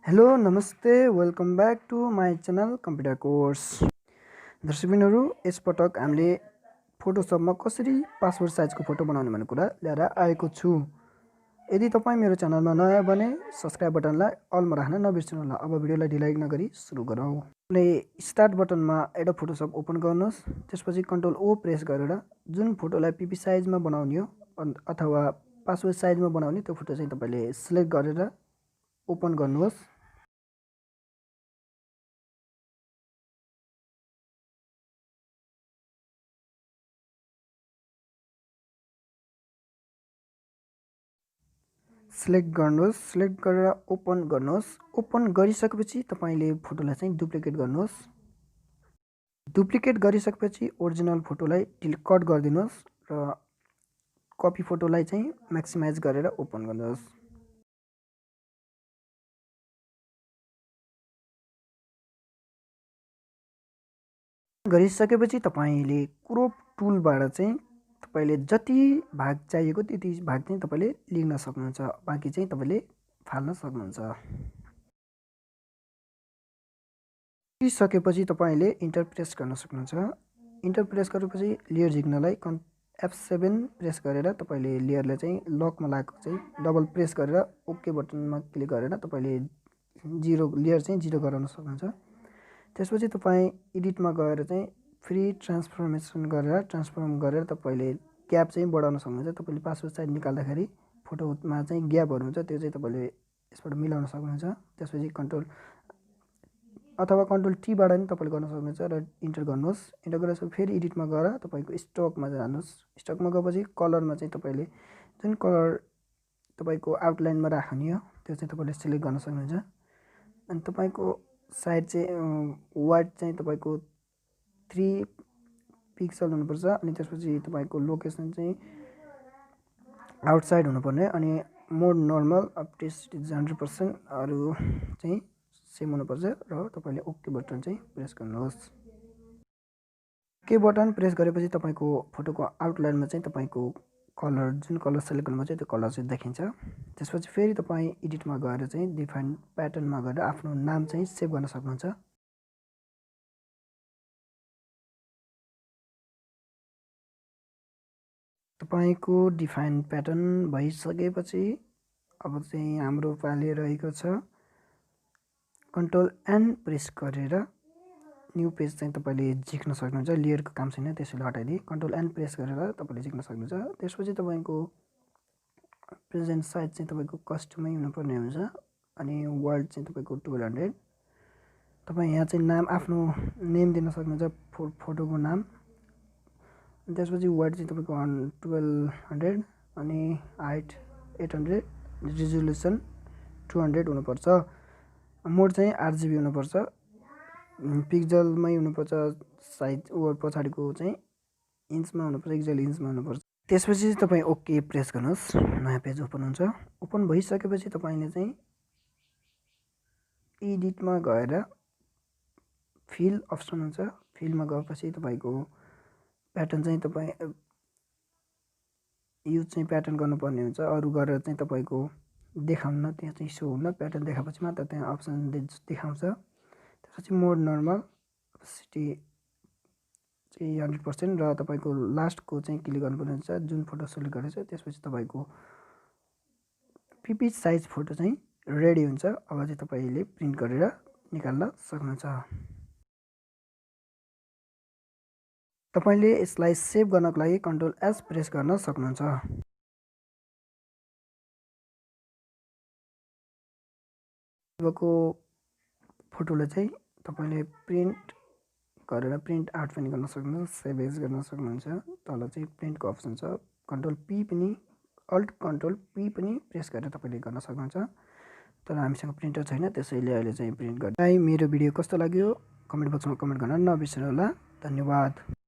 Hello नमस्ते welcome back to my channel computer course. दर्शकबिनहरू, यसपटक हामीले फोटोसपमा कसरी पासपोर्ट साइजको फोटो बनाउने भन्ने कुरा ल्याएर आएको छु। यदि तपाईँ मेरो च्यानलमा नयाँ भने सब्सक्राइब बटनलाई अलमा राख्न नबिर्सनुहोला। अब भिडियोलाई ढिलाइ नगरी सुरु गरौँ। अनि स्टार्ट बटनमा एडोब फोटोसप ओपन गर्नुहोस्। त्यसपछि कन्ट्रोल ओ प्रेस गरेर जुन फोटोलाई पिपी साइजमा बनाउने हो अथवा पासपोर्ट साइजमा बनाउने त्यो फोटो चाहिँ तपाईँले सिलेक्ट गरेर ओपन गर्नुहोस्। सिलेक्ट गरेर ओपन गर्नुहोस्। ओपन गरिसकेपछि तपाईँले फोटोलाई चाहिँ डुप्लिकेट गर्नुहोस्। डुप्लिकेट गरिसकेपछि ओरिजिनल फोटोलाई कट गरिदिनुहोस् र कपी फोटोलाई चाहिँ म्याक्सिमाइज गरेर ओपन गर्नुहोस्। गरिसकेपछि तपाईँले क्रोप टुलबाट चाहिँ तपाईँले जति भाग चाहिएको त्यति भाग चाहिँ तपाईँले लिन सक्नुहुन्छ, बाँकी चाहिँ तपाईँले फाल्न सक्नुहुन्छ। सकेपछि तपाईँले इन्टर प्रेस गर्न सक्नुहुन्छ। इन्टर प्रेस गरेपछि लेयर झिक्नलाई F7 प्रेस गरेर तपाईँले लेयरलाई चाहिँ लकमा लागेको चाहिँ डबल प्रेस गरेर ओके बटनमा क्लिक गरेर तपाईँले लेयर चाहिँ जिरो गराउन सक्नुहुन्छ। त्यसपछि तपाईँ एडिटमा गएर चाहिँ फ्री ट्रान्सफर्मेसन गरेर ट्रान्सफर्म गरेर तपाईँले ग्याप चाहिँ बढाउन सक्नुहुन्छ। तपाईँले पासपोर्ट साइज निकाल्दाखेरि फोटोमा चाहिँ ग्यापहरू हुन्छ, त्यो चाहिँ तपाईँले यसबाट मिलाउन सक्नुहुन्छ। त्यसपछि कन्ट्रोल टीबाट पनि तपाईँले गर्न सक्नुहुन्छ र इन्टर गर्नुहोस्। इन्टर गरेपछि फेरि एडिटमा गएर तपाईँको स्टकमा जानुहोस्। स्टकमा गएपछि कलरमा चाहिँ तपाईँले जुन कलर तपाईँको आउटलाइनमा राख्ने हो त्यो चाहिँ तपाईँले सिलेक्ट गर्न सक्नुहुन्छ। अनि तपाईँको साइड चाहिँ वाइड चाहिँ तपाईँको 3 पिक्सल हुनुपर्छ। अनि त्यसपछि तपाईँको लोकेसन चाहिँ आउटसाइड हुनुपर्ने अनि मोड नर्मल अपडेट 100% अरू चाहिँ सेम हुनुपर्छ र तपाईँले ओके बटन चाहिँ प्रेस गर्नुहोस्। ओके बटन प्रेस गरेपछि तपाईँको फोटोको आउटलाइनमा चाहिँ तपाईँको कलर जुन कलर सेलेक्ट गर्नुभएको छ त्यो कलर चाहिँ देखिन्छ। त्यसपछि फेरि तपाईँ एडिटमा गएर चाहिँ डिफाइन प्याटर्नमा गएर आफ्नो नाम चाहिँ सेभ गर्न सक्नुहुन्छ। तपाईँको डिफाइन प्याटर्न भइसकेपछि अब चाहिँ हाम्रो पाले रहेको छ कन्ट्रोल एन प्रेस गरेर न्यू पेज चाहिँ तपाईँले झिक्न सक्नुहुन्छ। लेयरको काम छैन त्यसैले हटाइदिए कन्ट्रोल एन प्रेस गरेर तपाईँले झिक्न सक्नुहुन्छ। त्यसपछि तपाईँको प्रेजेन्ट साइज चाहिँ तपाईँको कस्टमै हुनुपर्ने हुन्छ। अनि वर्ड चाहिँ तपाईँको 1200। तपाईँ यहाँ चाहिँ नाम आफ्नो नेम दिन सक्नुहुन्छ, फोटोको नाम। त्यसपछि वर्ड चाहिँ तपाईँको 1200 अनि हाइट 800, रिजोल्युसन 200 हुनुपर्छ। मोड चाहिँ RGB हुनुपर्छ, पिक्जलमै हुनुपर्छ। साइज वर्ड पछाडिको चाहिँ इन्चमा हुनुपर्छ, एक्जेल इन्चमा हुनुपर्छ। त्यसपछि तपाईँ ओके प्रेस गर्नुहोस्, नयाँ पेज ओपन हुन्छ। ओपन भइसकेपछि तपाईँले चाहिँ एडिटमा गएर फिल अप्सन हुन्छ। फिलमा गएपछि तपाईँको प्याटर्न चाहिँ तपाईँ युज चाहिँ प्याटर्न गर्नुपर्ने हुन्छ। अरू गरेर चाहिँ तपाईँको देखाउन त्यहाँ चाहिँ सो हुन्न। प्याटर्न देखाएपछि मात्र त्यहाँ अप्सन देखाउँछ। त्यसपछि मोड नर्मल सिटी चाहिँ 100% र तपाईँको लास्टको चाहिँ क्लिक गर्नुपर्ने हुन्छ जुन फोटो सेलेक्ट गरेको छ। त्यसपछि तपाईँको पिपी साइज फोटो चाहिँ रेडी हुन्छ। अब चाहिँ तपाईँले प्रिन्ट गरेर निकाल्न सक्नुहुन्छ। तपाईँले यसलाई सेभ गर्नको लागि कन्ट्रोल एस प्रेस गर्न सक्नुहुन्छ। अबको फोटोलाई चाहिँ तपाईँले प्रिन्ट गरेर प्रिन्ट आउट पनि गर्न सक्नुहुन्छ, सेभ एज गर्न सक्नुहुन्छ। तल चाहिँ प्रिन्टको अप्सन छ, कन्ट्रोल पी पनि अल्ट कन्ट्रोल पी पनि प्रेस गरेर तपाईँले गर्न सक्नुहुन्छ। तर हामीसँग प्रिन्टर छैन त्यसैले अहिले चाहिँ प्रिन्ट गर्दै। मेरो भिडियो कस्तो लाग्यो कमेन्ट बक्समा कमेन्ट गर्न नबिर्सनु होला। धन्यवाद।